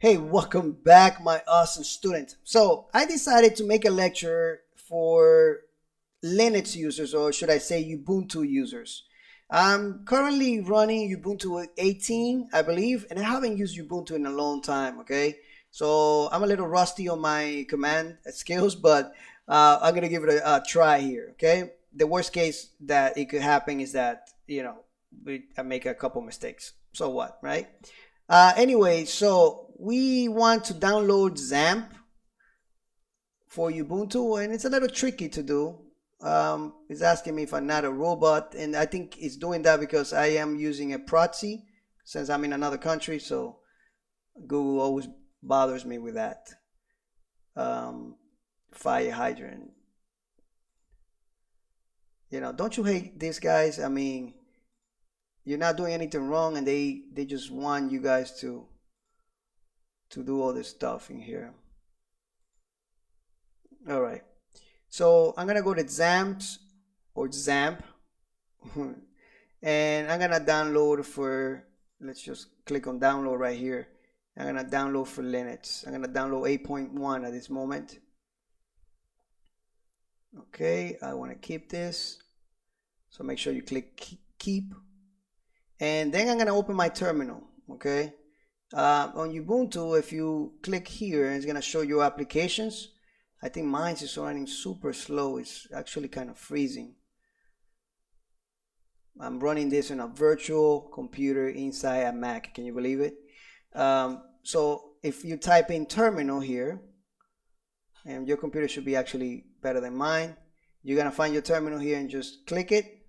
Hey, welcome back, my awesome student. So I decided to make a lecture for Linux users, or should I say Ubuntu users. I'm currently running Ubuntu 18, I believe, and I haven't used Ubuntu in a long time, okay? So I'm a little rusty on my command skills, but I'm gonna give it a try here, okay? The worst case that it could happen is that, I make a couple mistakes. So what, right? Anyway, so we want to download XAMPP for Ubuntu, and it's a little tricky to do. It's asking me if I'm not a robot, and I think it's doing that because I am using a proxy since I'm in another country, so Google always bothers me with that. Fire hydrant. Don't you hate these guys? I mean, you're not doing anything wrong, and they just want you guys to do all this stuff in here. All right, so I'm gonna go to XAMPP or XAMPP and I'm gonna download for, let's just click on download right here. I'm gonna download for Linux. I'm gonna download 8.1 at this moment. Okay, I want to keep this, so make sure you click keep, and then I'm gonna open my terminal. Okay, on Ubuntu, if you click here, it's gonna show you applications. I think mine is running super slow. It's actually kind of freezing. I'm running this on a virtual computer inside a Mac. Can you believe it? So if you type in terminal here, and your computer should be actually better than mine, you're gonna find your terminal here and just click it,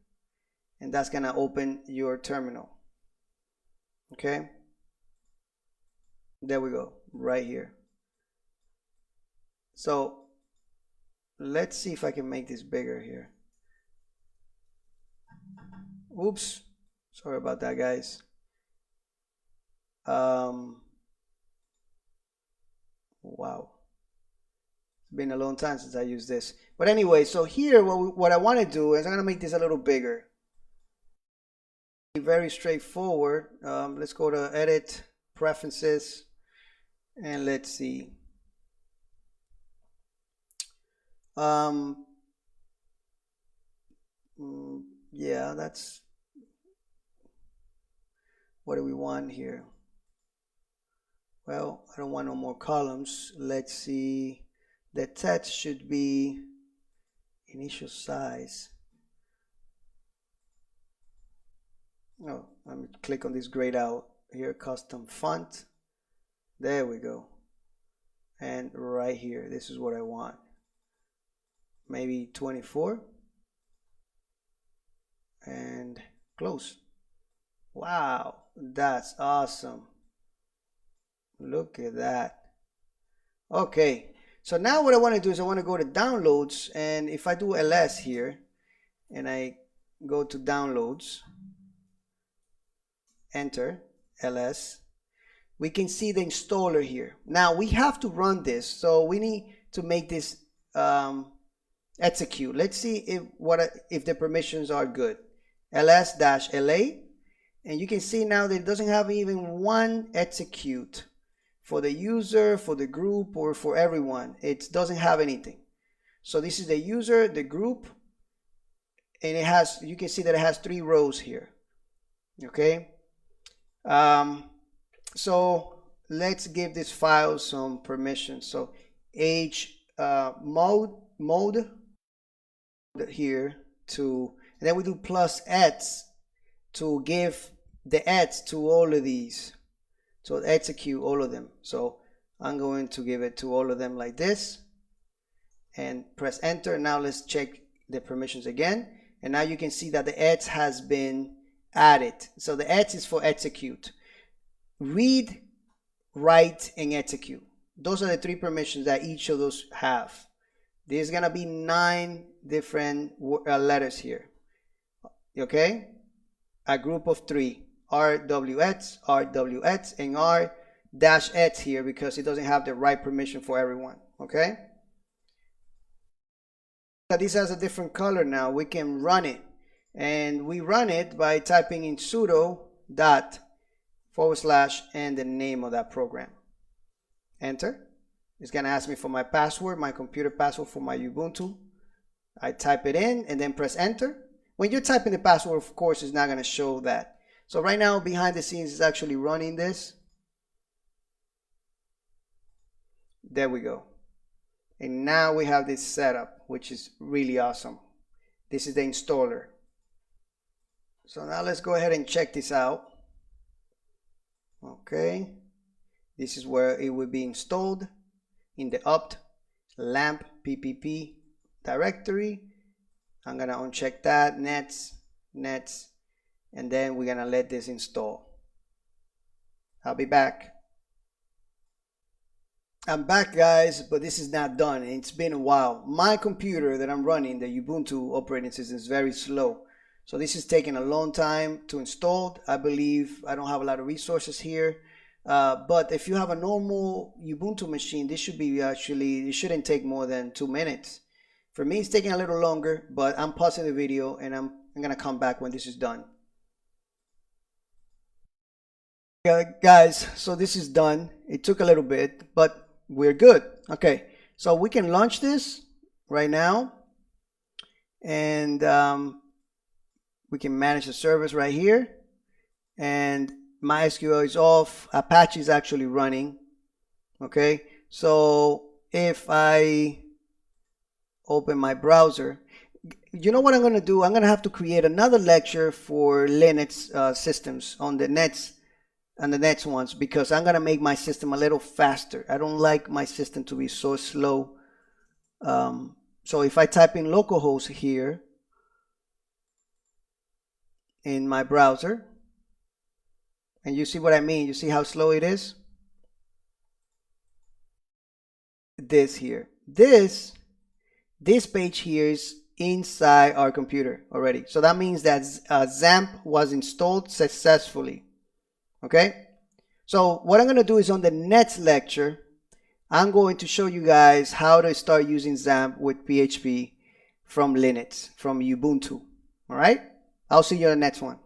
and that's gonna open your terminal. Okay, there we go, right here. So let's see if I can make this bigger here. Oops, sorry about that, guys. Wow, it's been a long time since I used this. But anyway, so here what I want to do is I'm gonna make this a little bigger. Very straightforward. Let's go to edit, preferences, and let's see. Yeah, that's what do we want here? Well, I don't want no more columns. Let's see. The text should be initial size. Oh, let me click on this grayed out here, custom font. There we go. And right here, this is what I want. Maybe 24. And close. Wow, that's awesome. Look at that. Okay, so now what I want to do is I want to go to downloads, and if I do ls here and I go to downloads, enter ls, we can see the installer here. Now we have to run this, so we need to make this execute. Let's see if the permissions are good. ls-la, and you can see now that it doesn't have even one execute for the user, for the group, or for everyone. It doesn't have anything. So this is the user, the group, and it has, you can see that it has 3 rows here. Okay, so let's give this file some permissions. So mode here to, and then we do +X to give the X to all of these, so execute all of them. So I'm going to give it to all of them like this and press enter. Now let's check the permissions again, and now you can see that the X has been added. So the X is for execute, read, write, and execute. Those are the 3 permissions that each of those have. There's gonna be 9 different letters here. Okay, a group of 3, RWX, RWX, and R-X here because it doesn't have the right permission for everyone. Okay, this has a different color now. We can run it, and we run it by typing in sudo dot / and the name of that program. enter. It's gonna ask me for my password, my computer password for my Ubuntu. I type it in and then press enter. When you're typing the password, of course, it's not gonna show that. So right now, behind the scenes, is actually running this. There we go. And now we have this setup, which is really awesome. This is the installer. So now let's go ahead and check this out. Okay. This is where it will be installed in the opt lamp ppp directory. I'm gonna uncheck that, nets, and then we're gonna let this install. I'll be back. I'm back, guys, but this is not done. It's been a while. My computer that I'm running, the Ubuntu operating system, is very slow. So this is taking a long time to install. I believe I don't have a lot of resources here. But if you have a normal Ubuntu machine, this should be it shouldn't take more than 2 minutes. For me, it's taking a little longer, but I'm pausing the video and I'm gonna come back when this is done. Guys, so this is done. It took a little bit, but we're good. Okay, so we can launch this right now, and we can manage the service right here, and MySQL is off. Apache is actually running. Okay, so if I open my browser, you know what I'm going to do? I'm going to have to create another lecture for Linux systems on the nets and the next ones, because I'm going to make my system a little faster. I don't like my system to be so slow. So if I type in localhost here in my browser, and you see what I mean, you see how slow it is? This here, this page here is inside our computer already. So that means that XAMPP was installed successfully. Okay, so what I'm going to do is on the next lecture, I'm going to show you guys how to start using XAMPP with PHP from Linux, from Ubuntu. All right, I'll see you in the next one.